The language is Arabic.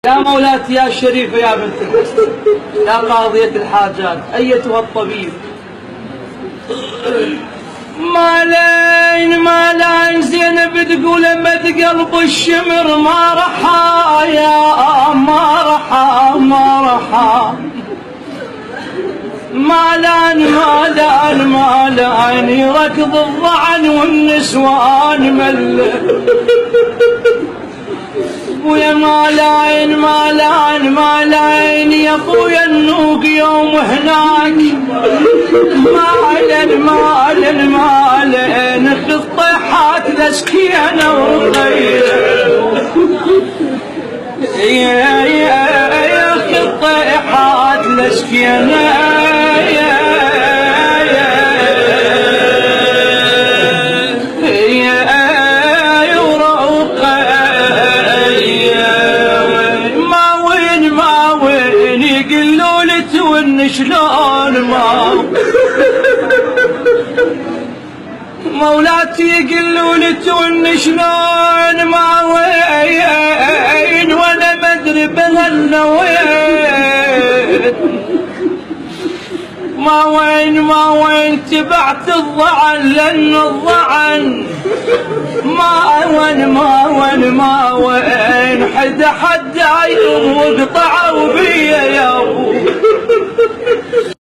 يا مولاتي يا شريفة يا بنت الحسن يا قاضية الحاجات أيتها الطبيب. ما لين زينب تقول مد قلب الشمر ما رحا يا ما رحا ما لين يركض الضعن والنسوان مل ويا ما لين يا ابويا النوق يوم هناك ما لين خطيحات لسكينة وغيره يا خطيحات لسكينة شلون ما مولاتي يقولون تون شلون ما وين وانا ما ادري بهالنوين ما وين تبعت الضعن لان الضعن ما وين حد عيب وقطعوا بيا يا ابو